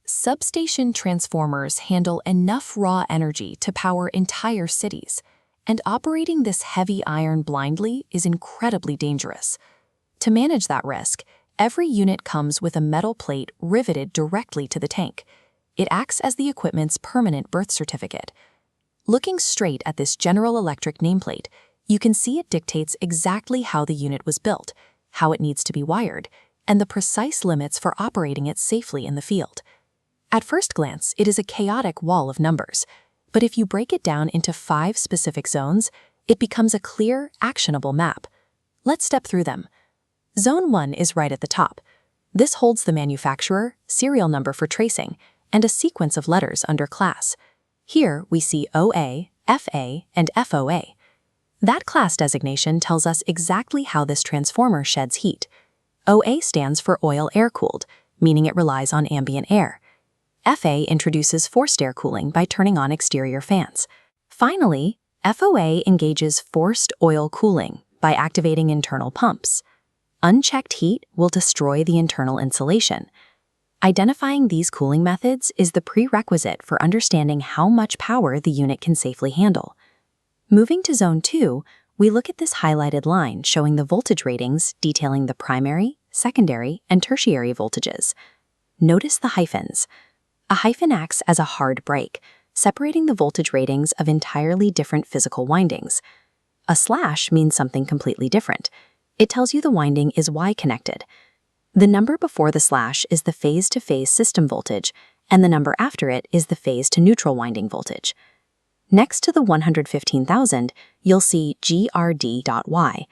Substation transformers handle enough raw energy to power entire cities, and operating this heavy iron blindly is incredibly dangerous. To manage that risk, every unit comes with a metal plate riveted directly to the tank. It acts as the equipment's permanent birth certificate. Looking straight at this General Electric nameplate, you can see it dictates exactly how the unit was built, how it needs to be wired, and the precise limits for operating it safely in the field. At first glance, it is a chaotic wall of numbers, but if you break it down into 5 specific zones, it becomes a clear, actionable map. Let's step through them. Zone 1 is right at the top. This holds the manufacturer, serial number for tracing, and a sequence of letters under class. Here we see OA, FA, and FOA. That class designation tells us exactly how this transformer sheds heat. OA stands for oil air-cooled, meaning it relies on ambient air. FA introduces forced air cooling by turning on exterior fans. Finally, FOA engages forced oil cooling by activating internal pumps. Unchecked heat will destroy the internal insulation. Identifying these cooling methods is the prerequisite for understanding how much power the unit can safely handle. Moving to Zone 2, we look at this highlighted line showing the voltage ratings detailing the primary, secondary, and tertiary voltages. Notice the hyphens. A hyphen acts as a hard break, separating the voltage ratings of entirely different physical windings. A slash means something completely different. It tells you the winding is Y-connected. The number before the slash is the phase-to-phase system voltage, and the number after it is the phase-to-neutral winding voltage. Next to the 115,000, you'll see GRD.Y.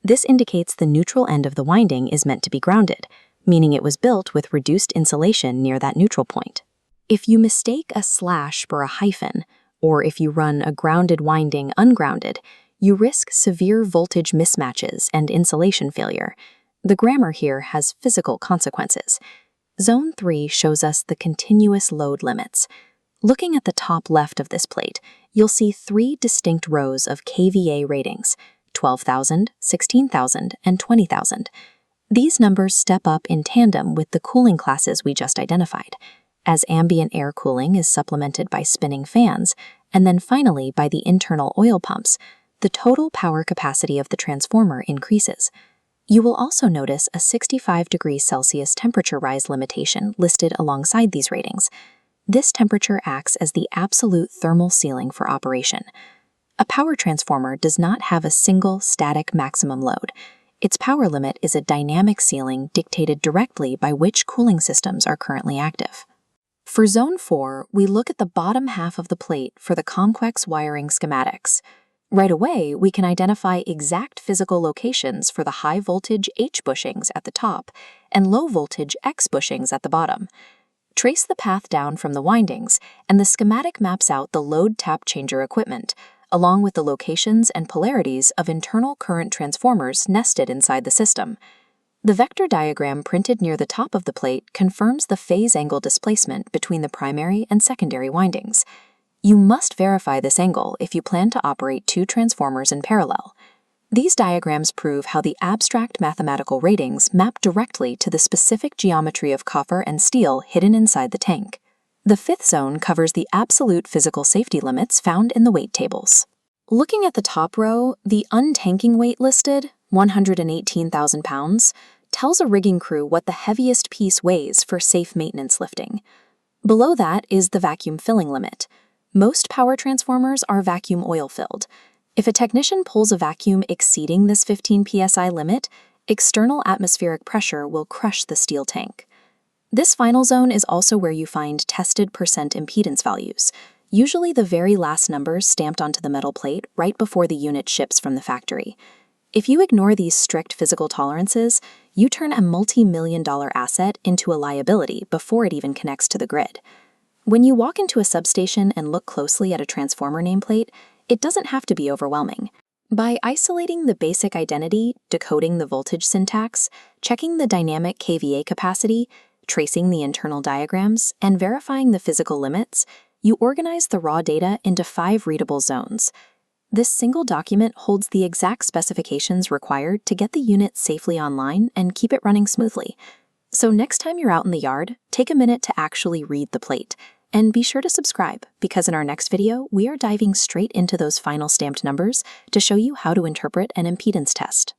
This indicates the neutral end of the winding is meant to be grounded, meaning it was built with reduced insulation near that neutral point. If you mistake a slash for a hyphen, or if you run a grounded winding ungrounded, you risk severe voltage mismatches and insulation failure. The grammar here has physical consequences. Zone 3 shows us the continuous load limits. Looking at the top left of this plate, you'll see 3 distinct rows of kVA ratings: 12,000, 16,000, and 20,000. These numbers step up in tandem with the cooling classes we just identified, as ambient air cooling is supplemented by spinning fans, and then finally by the internal oil pumps. The total power capacity of the transformer increases. You will also notice a 65 degrees Celsius temperature rise limitation listed alongside these ratings. This temperature acts as the absolute thermal ceiling for operation. A power transformer does not have a single static maximum load. Its power limit is a dynamic ceiling dictated directly by which cooling systems are currently active. For Zone 4, we look at the bottom half of the plate for the complex wiring schematics. Right away, we can identify exact physical locations for the high-voltage H bushings at the top and low-voltage X bushings at the bottom. Trace the path down from the windings, and the schematic maps out the load tap changer equipment, along with the locations and polarities of internal current transformers nested inside the system. The vector diagram printed near the top of the plate confirms the phase angle displacement between the primary and secondary windings. You must verify this angle if you plan to operate 2 transformers in parallel. These diagrams prove how the abstract mathematical ratings map directly to the specific geometry of copper and steel hidden inside the tank. The 5th zone covers the absolute physical safety limits found in the weight tables. Looking at the top row, the untanking weight listed, 118,000 pounds, tells a rigging crew what the heaviest piece weighs for safe maintenance lifting. Below that is the vacuum filling limit. Most power transformers are vacuum oil-filled. If a technician pulls a vacuum exceeding this 15 psi limit, external atmospheric pressure will crush the steel tank. This final zone is also where you find tested percent impedance values, usually the very last numbers stamped onto the metal plate right before the unit ships from the factory. If you ignore these strict physical tolerances, you turn a multi-million-dollar asset into a liability before it even connects to the grid. When you walk into a substation and look closely at a transformer nameplate, it doesn't have to be overwhelming. By isolating the basic identity, decoding the voltage syntax, checking the dynamic kVA capacity, tracing the internal diagrams, and verifying the physical limits, you organize the raw data into 5 readable zones. This single document holds the exact specifications required to get the unit safely online and keep it running smoothly. So next time you're out in the yard, take a minute to actually read the plate. And be sure to subscribe, because in our next video, we are diving straight into those final stamped numbers to show you how to interpret an impedance test.